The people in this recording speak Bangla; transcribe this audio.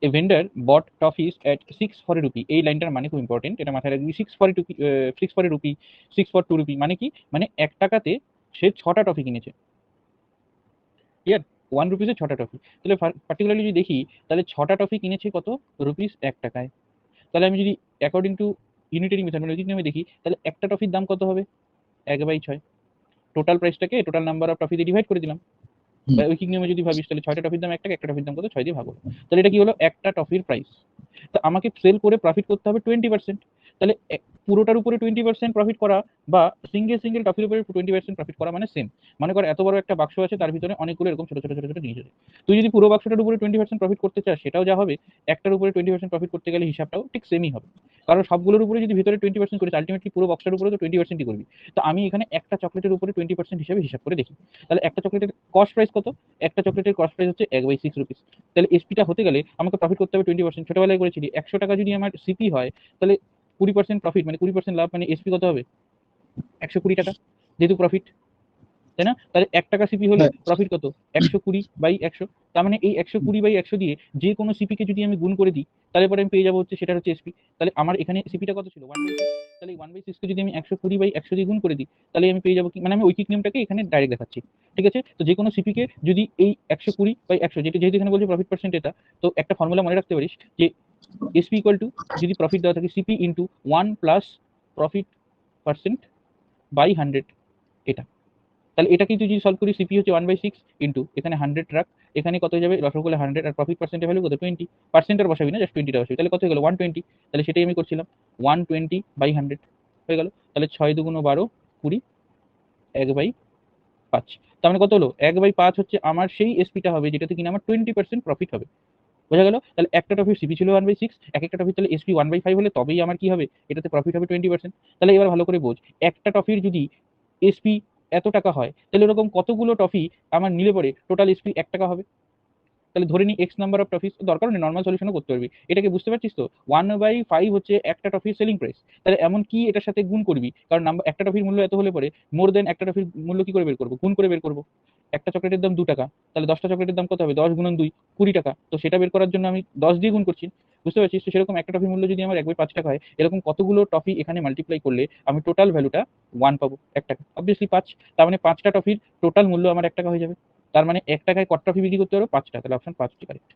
A vendor bought toffees at 6 for rupee, এই লাইনটার মানে খুব ইম্পর্টেন্ট, এটা মাথায় রাখবি। 6 ফর টু রুপি মানে কি, মানে 1 টাকাতে সে 6টা টফি কিনেছে, ক্লিয়ার? 1 রুপিসে 6টা টফি। তাহলে পার্টিকুলারলি যদি দেখি, তাহলে 6টা টফি কিনেছে কত, রুপিস 1 টাকায়। তাহলে আমি যদি অ্যাকর্ডিং টু ইউনিটারি মেথড মানে ঐকিক নিয়মে দেখি, তাহলে একটা টফির দাম কত হবে, 1/6। টোটাল প্রাইসটাকে টোটাল নাম্বার অফ টফি দিয়ে ডিভাইড করে দিলাম। বা ঐকিক নিয়মে যদি ভাবিস, তাহলে 6টা টফির দাম 1 টাকা, একটা টফির দাম কত, 6 দিয়ে ভাগ হলো। তাহলে এটা কি হলো, একটা টফির প্রাইস। তো আমাকে সেল করে প্রফিট করতে হবে 20%। তাহলে পুরোটার উপরে 20% প্রফিট করা বা সিঙ্গেল টফির উপরে 20% প্রফিট করা মানে সেম। মনে কর এত বড় একটা বাক্স আছে, তার ভিতরে অনেকগুলো এরকম ছোট ছোট ছোট ছোট জিনিস আছে। তুই যদি পুরো বাক্সটার উপরে 20% প্রফিট করতে চাস, সেটাও যা হবে, একটার উপরে 20% প্রফিট করতে গেলে হিসাবটাও ঠিক সেমই হবে। কারণ সবগুলোর উপরে যদি ভিতরে 20% করিস, আলটিমেটলি পুরো বক্সটার উপরে তো 20%ই করবি। তো আমি এখানে একটা চকলেটের উপরে 20% হিসাবে হিসাব করে দেখি। তাহলে একটা চকলেটের কস্ট প্রাইস কত, একটা চকলেটের কস্ট প্রাইস হচ্ছে 1/6 রুপিস। তাহলে এসপিটা হতে গেলে আমাকে প্রফিট করতে হবে 20%। ছোটবেলায় করেছিলি, 100 টাকা যদি আমার সিপি হয়, তাহলে 20% প্রফিট মানে 20% লাভ, মানে এসপি কত হবে, 120 টাকা, যেহেতু প্রফিট, তাই না? তাহলে 1 টাকা সিপি হলে প্রফিট কত, 120/100। তার মানে এই 120/100 দিয়ে যে কোনো সিপিকে যদি আমি গুণ করে দিই, তাহলে পরে আমি পেয়ে যাবো হচ্ছে, সেটা হচ্ছে এসপি। তাহলে আমার এখানে সিপিটা কত ছিল, 1/6। তাহলে এই 1/6 কে যদি আমি 120/100 দিয়ে গুণ করে দিই, তাহলে আমি পেয়ে যাবো কি, মানে আমি ঐকিক নিয়মটাকে এখানে ডাইরেক্ট দেখাচ্ছি, ঠিক আছে? তো যে কোনো সিপিকে যদি এই 120/100, যেহেতু এখানে বলছে প্রফিট পার্সেন্ট এটা, তো একটা ফর্মুলা মনে রাখতে পারিস যে এসপি ইকুয়াল টু, যদি প্রফিট দেওয়া থাকে, CP into 1 plus profit percent by 100, এটা। তাহলে এটা কিন্তু যদি সলভ করি, সিপি হচ্ছে 1/6 ইন্টু এখানে 100 রাখ, এখানে কত হয়ে যাবে, রসগোল্লা 100 আর প্রফিট পার্সেন্টের ভ্যালু কত, 20। পার্সেন্টের বসাবি না, জাস্ট 20টা বসাবি, তাহলে কত হয়ে গেল, 120। তাহলে সেটাই আমি করছিলাম, 120/100 হয়ে গেল। তাহলে 6 দুগুণ 12, 20, 1/5। তার মানে কত হলো, 1/5 হচ্ছে আমার সেই এসপিটা হবে, যেটাতে কিনা আমার 20% প্রফিট হবে। বোঝা গেল? তাহলে একটা টপির সিপি ছিল 1/6, এক একটা টপির তাহলে এসপি 1/5 হলে তবেই আমার কি হবে, এটাতে প্রফিট হবে 20%। তাহলে এবার ভালো করে বোঝ, একটা টপির যদি এসপি এত টাকা হয়, তাহলে এরকম কতগুলো টফি আমার নিলে পরে টোটাল এসপি 1 টাকা হবে। তাহলে ধরে নিই এক্স নাম্বার অফ টফিস, দরকার নেই নর্মাল সলিউশনও করতে পারবি, এটাকে বুঝতে পারছিস তো? 1/5 হচ্ছে একটা টফির সেলিং প্রাইস। তাহলে এমন কি এটার সাথে গুণ করবি, কারণ নাম্বার একটা টফির মূল্য এত হলে পরে মোর দেন একটা টফির মূল্য কি করে বের করবো, গুণ করে বের করবো। একটা চকলেটের দাম 2 টাকা, তাহলে 10টা চকলেটের দাম কত হবে, 10 গুণন 2, 20 টাকা। তো সেটা বের করার জন্য আমি 10 দিয়ে গুণ করছি, বুঝতে পারছিস? তো সেরকম একটা টফির মূল্য যদি আমার 1/5 টাকা হয়, এরকম কতগুলো টফি এখানে মাল্টিপ্লাই করলে আমি টোটাল ভ্যালুটা 1 পাবো, 1 টাকা, অবভিয়াসলি 5। তার মানে 5টা টফির টোটাল মূল্য আমার 1 টাকা হয়ে যাবে। তার মানে 1 টাকায় কত টফি বিক্রি করতে পারো, 5টা। তাহলে অপশন 5 হচ্ছে কারেক্ট।